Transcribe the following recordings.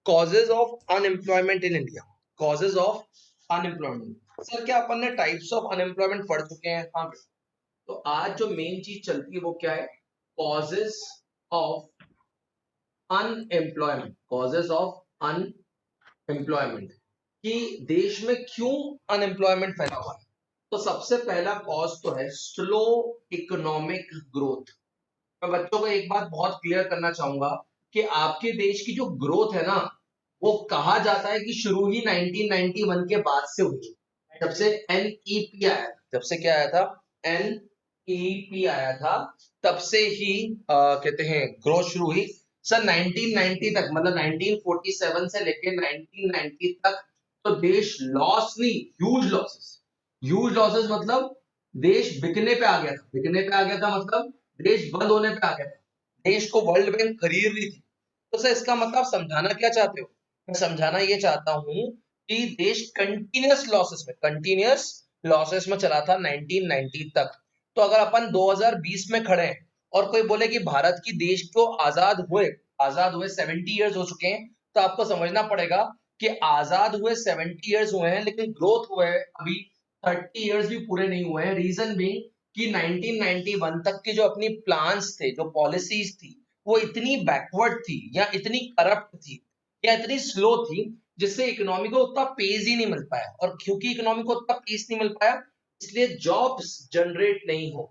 Causes of unemployment in India. Causes of unemployment. Sir क्या अपन ने types of unemployment पढ़ चुके हैं? हाँ। तो आज जो मेन चीज चलती है वो क्या है? Causes of unemployment. Causes of unemployment कि देश में क्यों अनएम्प्लॉयमेंट फैला हुआ है। तो सबसे पहला कॉज तो है स्लो इकोनॉमिक ग्रोथ। मैं बच्चों को एक बात बहुत क्लियर करना चाहूंगा कि आपके देश की जो ग्रोथ है ना, वो कहा जाता है कि शुरू ही 1991 के बाद से हुई। जब से एनईपी आया, जब से क्या आया था, एनईपी आया था, तब से ही कहते हैं ग्रोथ शुरू हुई। सर 1990 तक, मतलब 1947 से लेकर 1990 तक तो देश लॉस नहीं, ह्यूज लॉसेस मतलब देश बिकने पे आ गया था। बिकने पे आ गया था मतलब देश बंद होने पे आ गया था। देश को वर्ल्ड बैंक खरीद रही थी। तो सर इसका मतलब समझाना क्या चाहते हो? मैं समझाना ये चाहता हूं कि देश कंटिन्यूअस लॉसेस में चला था 1990 तक। तो अगर अपन 2020 में खड़े हैं और कोई बोले कि भारत की देश को आजाद हुए 70 इयर्स हो चुके हैं, तो आपको समझना पड़ेगा कि आजाद हुए 70 इयर्स हुए हैं लेकिन ग्रोथ हुए अभी 30 इयर्स भी पूरे नहीं हुए हैं। रीजन भी कि 1991 तक के जो अपनी प्लान्स थे, जो पॉलिसीज थी, वो इतनी बैकवर्ड थी या इतनी करप्ट थी या इतनी स्लो थी जिससे इकोनॉमी को उतना पेज ही नहीं मिल पाया। और क्योंकि इकोनॉमी को उतना पेज नहीं मिल पाया, इसलिए जॉब्स जनरेट नहीं हो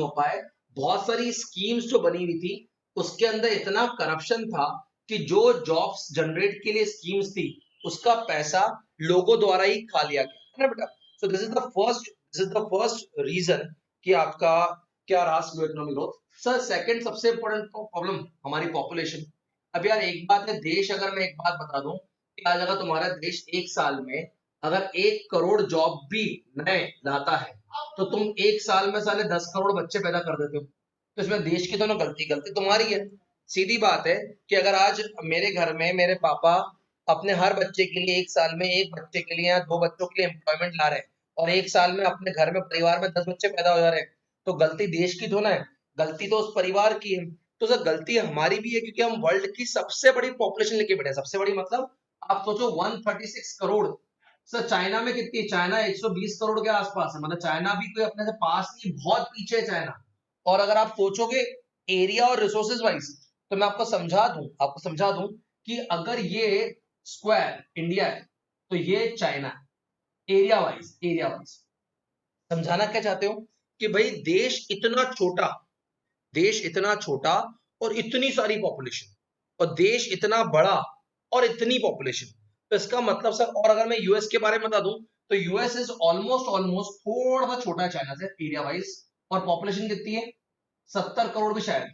पाए। बहुत सारी स्कीम्स जो बनी हुई थी उसके अंदर इतना करप्शन था कि जो जॉब्स जनरेट के लिए स्कीम्स थी उसका पैसा लोगों द्वारा ही खा लिया गया है ना बेटा। So this is the first reason कि आपका क्या रहा slow economic growth. Sir second सबसे इंपॉर्टेंट प्रॉब्लम हमारी पॉपुलेशन। अब यार एक बात है, देश, अगर मैं एक बात बता दूं कि आज अगर तुम्हारा देश एक साल में अगर 1 करोड़ जॉब भी नए लाता है तो तुम एक साल में साले 10 करोड़ बच्चे पैदा कर देते हो। तो इसमें देश की तो ना गलती तुम्हारी है। सीधी बात है कि अगर आज मेरे घर में मेरे पापा अपने हर बच्चे के लिए एक साल में एक बच्चे के लिए या 2 बच्चों के लिए एम्प्लॉयमेंट ला रहे हैं और एक साल में अपने घर में परिवार में 10 बच्चे पैदा हो जा रहे हैं, तो गलती देश की तो ना है, गलती तो उस परिवार की है। तो सर गलती हमारी भी है क्योंकि हम वर्ल्ड की सबसे बड़ी पॉपुलेशन लेके बैठे हैं। सबसे बड़ी मतलब आप सोचो 136 करोड़। सर चाइना में कितनी? चाइना 120 करोड़ के आसपास है, मतलब चाइना भी कोई अपने से पास नहीं, बहुत पीछे है चाइना। और अगर आप सोचोगे एरिया और रिसोर्सेज वाइज, तो मैं आपको समझा दूं कि अगर ये स्क्वायर इंडिया है तो ये चाइना है। एरिया वाइज समझाना क्या चाहते हो कि भाई देश इतना छोटा और इतनी सारी पॉपुलेशन, और देश इतना बड़ा और इतनी पॉपुलेशन। तो इसका मतलब सर, और अगर मैं यूएस के बारे में बता दूं तो यूएस इज ऑलमोस्ट थोड़ा सा छोटा है चाइना से एरिया वाइज। और पॉपुलेशन कितनी है? 70 करोड़ भी शायद।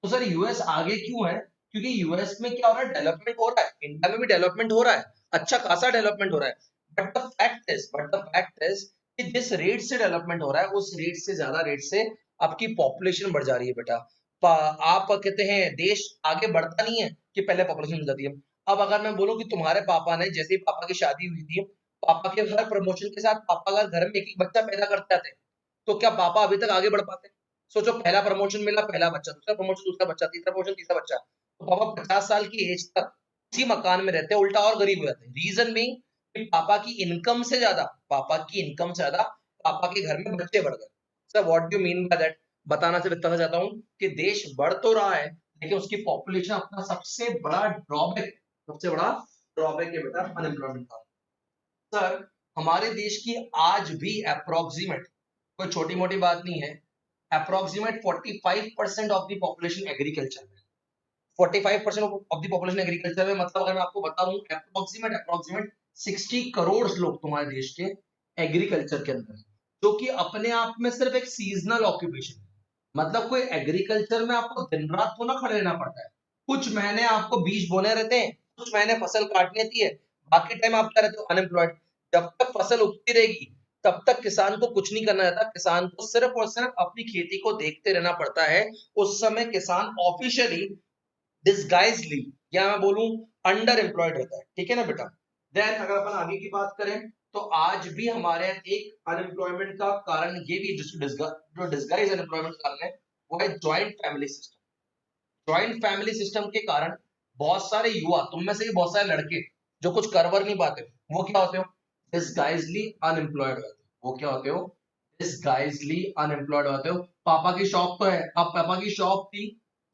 तो सर यूएस आगे क्यों है? क्योंकि यूएस में क्या हो रहा है, डेवलपमेंट हो रहा है। इंडिया में भी डेवलपमेंट हो रहा है, अच्छा खासा डेवलपमेंट हो रहा है। बट द फैक्ट इज कि जिस रेट से डेवलपमेंट हो रहा है उस रेट से ज्यादा रेट से आपकी पॉपुलेशन बढ़ जा रही है बेटा। आप कहते हैं देश आगे बढ़ता नहीं है कि पहले पॉपुलेशन बढ़ जाती है। अब अगर मैं बोलूं कि तुम्हारे पापा ने, जैसे ही पापा की शादी हुई थी, पापा के हर प्रमोशन के साथ पापा अगर घर में एक एक बच्चा पैदा करते थे, तो क्या पापा अभी तक आगे बढ़ पाते? सोचो, पहला प्रमोशन मिला, पहला बच्चा, दूसरा प्रमोशन, दूसरा बच्चा, तीसरा प्रमोशन, तीसरा बच्चा, तो पापा 50 साल की एज तक इसी मकान में रहते हैं, उल्टा और गरीब हो जाते हैं। रीजन बीइंग कि पापा की इनकम से ज्यादा पापा के घर में बच्चे बढ़ गए। Sir what do you mean by that? बताना सिर्फ इतना चाहता हूँ कि देश बढ़ तो रहा है लेकिन उसकी पॉपुलेशन अपना सबसे बड़ा ड्रॉबैक है बेटा, अनएम्प्लॉयमेंट का। सर हमारे देश की आज भी अप्रोक्सीमेट, कोई छोटी मोटी बात नहीं है, approximate 45% of the population agriculture में। 45% ऑफ द पॉपुलेशन एग्रीकल्चर में, मतलब अगर मैं आपको बताऊं अप्रोक्सीमेट 60 करोड़ लोग तुम्हारे देश के एग्रीकल्चर के अंदर, जो कि अपने आप में सिर्फ एक सीजनल ऑक्यूपेशन है। मतलब कोई एग्रीकल्चर में आपको दिन रात तो ना खड़े रहना पड़ता है। कुछ महीने आपको बीज बोने रहते हैं, कुछ महीने फसल काटनी रहती है, बाकी टाइम आप क्या रहते हो, अनएम्प्लॉयड। जब तक फसल उगती रहेगी तब तक किसान को कुछ नहीं करना रहता, किसान को सिर्फ और सिर्फ अपनी खेती को देखते रहना पड़ता है। उस समय किसान ऑफिशियली, डिस्गाइजली, या मैं बोलूं अंडर एम्प्लॉयड रहता है। ठीक है ना बेटा। देन अगर अपन आगे की बात करें तो आज भी हमारे यहाँ एक अनएम्प्लॉयमेंट का कारण ये भी है, जो डिस्गाइज अनएम्प्लॉयमेंट कारण है, वो है joint family system. Joint family system के कारण बहुत सारे युवा, तुम में से भी बहुत सारे लड़के जो कुछ कर वर नहीं पाते, वो क्या होते हो, डिस्गाइजली अनएम्प्लॉयड होते हो। वो क्या होते हो, डिस्गाइजली अनएम्प्लॉयड होते हो। पापा की शॉप तो है, अब पापा की शॉप थी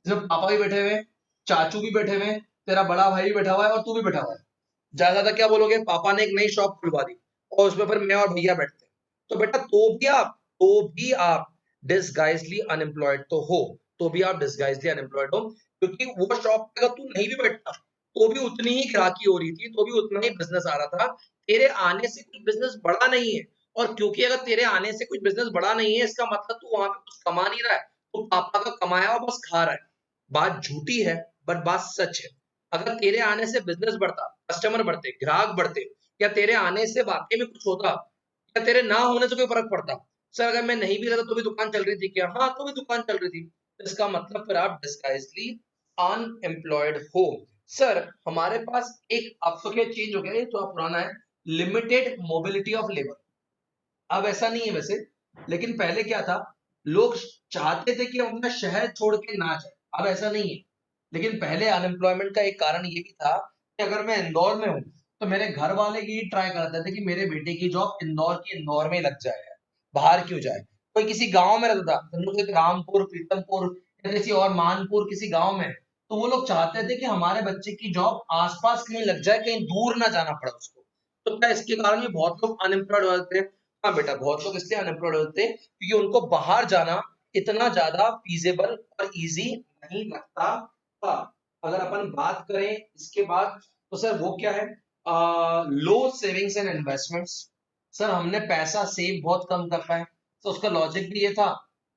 जिसमें पापा भी बैठे हुए हैं, चाचू भी बैठे हुए हैं, तेरा बड़ा भाई भी बैठा हुआ है और तू भी बैठा हुआ है। ज्यादा ज्यादा क्या बोलोगे, पापा ने एक नई शॉप खुलवा दी और उसमें फिर मैं और भैया बैठते हैं। तो बेटा तो भी आप डिसगाइजली अनएम्प्लॉयड तो हो, तो भी आप डिसगाइजली अनएम्प्लॉयड हो, क्योंकि वो शॉप पे अगर तू नहीं भी बैठता तो भी उतनी ही ग्राहकी हो रही थी, तो भी उतना ही बिजनेस आ रहा था। तेरे आने से कुछ बिजनेस बढ़ा नहीं है, और क्योंकि अगर तेरे आने से कुछ बिजनेस बढ़ा नहीं है, इसका मतलब तू वहां पे कुछ कमा नहीं रहा है, तो पापा का कमाया हुआ बस खा रहा है। बात झूठी है बट बात सच है। अगर तेरे आने से बिजनेस बढ़ता, कस्टमर बढ़ते, ग्राहक बढ़ते, या तेरे आने से वाकई में कुछ होता, या तेरे ना होने से कोई फर्क पड़ता, सर अगर मैं नहीं भी रहता तो भी दुकान चल रही थी क्या, हाँ तो भी दुकान चल रही थी, तो इसका मतलब फिर आप डिस्गाइजली अनएम्प्लॉयड हो। सर हमारे पास एक, अब तो क्या चेंज हो गया, ये तो पुराना है, लिमिटेड मोबिलिटी ऑफ लेबर। अब ऐसा नहीं है वैसे, लेकिन पहले क्या था, लोग चाहते थे कि हम अपना शहर छोड़ के ना जाए, अब ऐसा नहीं है। लेकिन पहले अनएम्प्लॉयमेंट का एक कारण ये भी था कि अगर मैं इंदौर में हूँ तो मेरे घर वाले ये ट्राई करते थे कि मेरे बेटे की जॉब इंदौर की इंदौर में ही लग जाए, बाहर क्यों जाए। कोई किसी गांव में रहता था, समझो कि रामपुर, प्रीतमपुर या किसी और मानपुर किसी गांव में, तो वो लोग चाहते थे कि हमारे बच्चे की जॉब आसपास कहीं लग जाए, कहीं दूर ना जाना पड़े उसको। तो क्या इसके कारण भी बहुत लोग अनएम्प्लॉयड हो जाते हैं। हाँ बेटा, बहुत लोग इसलिए अनएम्प्लॉयड होते हैं क्योंकि उनको बाहर जाना इतना ज्यादा फीजेबल और इजी नहीं लगता था। अगर अपन बात करें इसके बाद, तो सर वो क्या है, लो सेविंग्स एंड इन्वेस्टमेंट्स। सर हमने पैसा सेव बहुत कम कर पाए, तो उसका लॉजिक भी ये था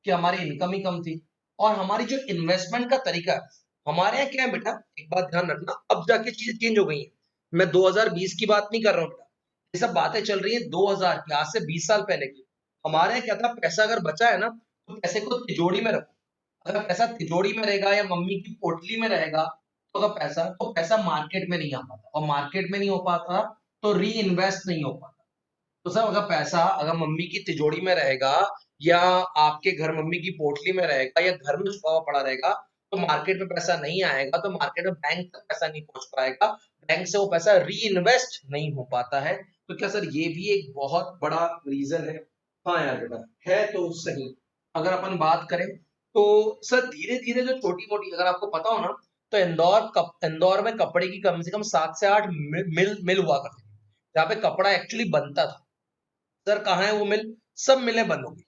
कि हमारी इनकम ही कम थी, और हमारी जो इन्वेस्टमेंट का तरीका है, हमारे यहाँ क्या है बेटा, एक बात ध्यान रखना, अब जाके चीजें चेंज हो गई हैं। मैं 2020 की बात नहीं कर रहा हूँ बेटा, ये सब बातें चल रही है 2000 की, आज से 20 साल पहले की। हमारे यहाँ क्या था, पैसा अगर बचा है ना, तो पैसे को तिजोरी में रखो। अगर पैसा तिजोरी में रहेगा या मम्मी की पोटली में रहेगा, तो अगर पैसा, तो पैसा मार्केट में नहीं आ पाता, और मार्केट में नहीं हो पाता तो री इन्वेस्ट नहीं हो पाता। तो सर अगर पैसा, अगर मम्मी की तिजोरी में रहेगा, या आपके घर मम्मी की पोटली में रहेगा, या घर में छुपा हुआ पड़ा रहेगा, तो मार्केट में पैसा नहीं आएगा, तो मार्केट में बैंक तक पैसा नहीं पहुंच पाएगा, बैंक से वो पैसा री इन्वेस्ट नहीं हो पाता है। तो क्या सर ये भी एक बहुत बड़ा रीजन है। हाँ यार बेटा, है तो सही। अगर अपन बात करें तो सर धीरे धीरे जो छोटी मोटी, अगर आपको पता हो ना, तो इंदौर में कपड़े की कम से कम 7 से 8 मिल हुआ करती थी, जहाँ पे कपड़ा एक्चुअली बनता था। सर कहाँ है वो मिल, सब मिलें बंद हो गई।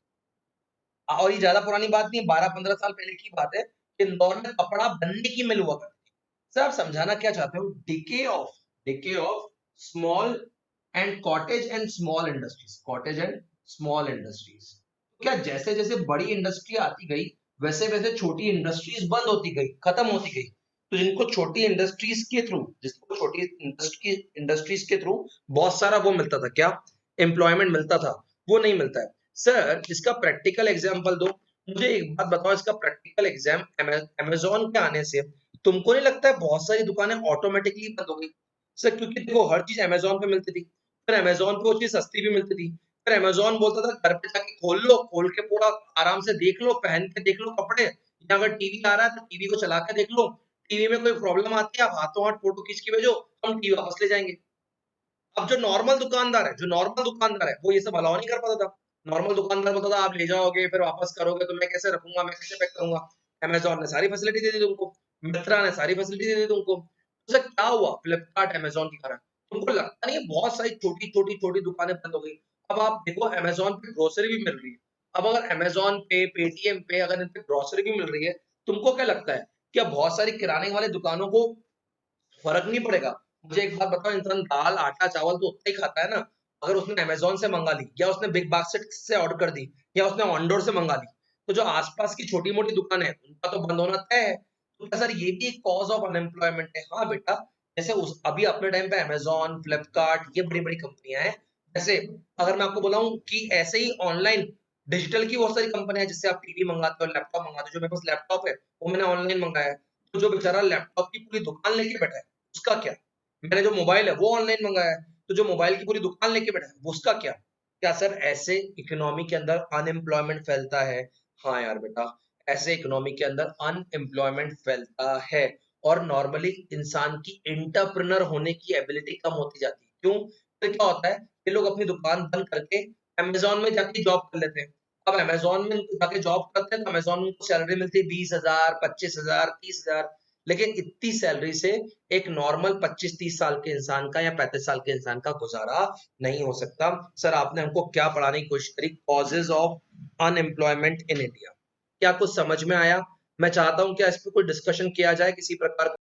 और ये ज्यादा पुरानी बात नहीं है, 12-15 साल पहले की बात है कि इंदौर में कपड़ा बनने की मिल हुआ करती थी। सर आप समझाना क्या चाहते हो, decay of small and cottage and small industries, cottage and small industries. क्या जैसे जैसे बड़ी इंडस्ट्री आती गई, वैसे वैसे छोटी इंडस्ट्रीज बंद होती गई, खत्म होती गई। तो जिनको छोटी इंडस्ट्रीज के थ्रू, जिसको छोटी इंडस्ट्रीज के थ्रू बहुत सारा वो मिलता था, क्या एम्प्लॉयमेंट मिलता था, वो नहीं मिलता है। सर इसका प्रैक्टिकल एग्जांपल दो। मुझे एक बात बताओ, इसका प्रैक्टिकल एग्जाम, अमेज़न के आने से तुमको नहीं लगता है बहुत सारी दुकानें ऑटोमेटिकली बंद हो गई। सर क्योंकि देखो हर चीज अमेज़न पे मिलती थी, फिर अमेज़न पे वो चीज सस्ती भी मिलती थी, फिर अमेज़न बोलता था घर पे जाके खोल लो, खोल के पूरा आराम से देख लो, पहन के देख लो कपड़े, या अगर टीवी आ रहा है तो टीवी को चला के देख लो, टीवी में कोई प्रॉब्लम आती है आप हाथों हाथ फोटो खींच के भेजो, हम टीवी वापस ले जाएंगे। अब जो नॉर्मल दुकानदार है वो ये सब अलाउ नहीं कर पाता था। नॉर्मल दुकानदार बोलता था आप ले जाओगे फिर वापस करोगे तो मैं कैसे रखूंगा, मैं कैसे पैक करूंगा। अमेज़न ने सारी फैसिलिटी दे दी तुमको, मित्रा ने सारी फैसिलिटी दे दी तुमको। तो सर क्या हुआ फ्लिपकार्ट अमेज़न के कारण, तुमको लगता नहीं है बहुत सारी छोटी-छोटी दुकानें बंद हो गई। अब आप देखो अमेज़न पे ग्रोसरी भी मिल रही है। अब अगर अमेज़न पे, पेटीएम पे अगर इन पे ग्रोसरी भी मिल रही है, तुमको क्या लगता है कि अब बहुत सारी किराने वाली दुकानों को फर्क नहीं पड़ेगा। मुझे एक बात बताओ, इंसान दाल, आटा, चावल तो उतना ही खाता है ना। अगर उसने अमेज़न से मंगा ली, या उसने बिग बास्केट से ऑर्डर कर दी, या उसने ऑनडोर से मंगा ली, तो जो आसपास की छोटी-मोटी दुकानें हैं, उनका तो बंद होना तय है। तो क्या सर ये भी एक कॉज़ ऑफ अनएम्प्लॉयमेंट है? हाँ बेटा, जैसे उस अभी अपने टाइम पे अमेज़न, फ्लिपकार्ट ये बड़ी-बड़ी कंपनियाँ हैं। वैसे अगर मैं आपको बताऊँ कि ऐसे ही ऑनलाइन डिजिटल की बहुत सारी कंपनियाँ हैं, जिससे आप टीवी मंगाते हो, लैपटॉप मंगाते हो। जो मेरे पास लैपटॉप है, वो मैंने ऑनलाइन मंगाया है। तो जो बेचारा लैपटॉप की पूरी दुकान लेके बैठा है, उसका क्या? मैंने जो मोबाइल है वो ऑनलाइन मंगाया है, तो जो मोबाइल की पूरी दुकान लेके बैठा है, वो उसका क्या? क्या सर ऐसे इकोनॉमी के अंदर अनएम्प्लॉयमेंट फैलता है? हाँ यार बेटा, ऐसे इकोनॉमी के अंदर अनएम्प्लॉयमेंट फैलता है और नॉर्मली इंसान की एंटरप्रेन्योर होने की एबिलिटी कम होती जाती है। क्यों? तो क्या होता है, ये लोग अपनी दुकान बंद करके अमेज़न में जाके जॉब कर लेते हैं। अब अमेज़न में जाके जॉब करते हैं तो अमेज़न में उनको सैलरी मिलती है 20,000, 25,000, 30,000, लेकिन इतनी सैलरी से एक नॉर्मल 25-30 साल के इंसान का या 35 साल के इंसान का गुज़ारा नहीं हो सकता। सर आपने हमको क्या पढ़ाने की कोशिश करी? Causes of unemployment in India. क्या कुछ समझ में आया? मैं चाहता हूँ क्या इस पे कोई डिस्कशन किया जाए किसी प्रकार का?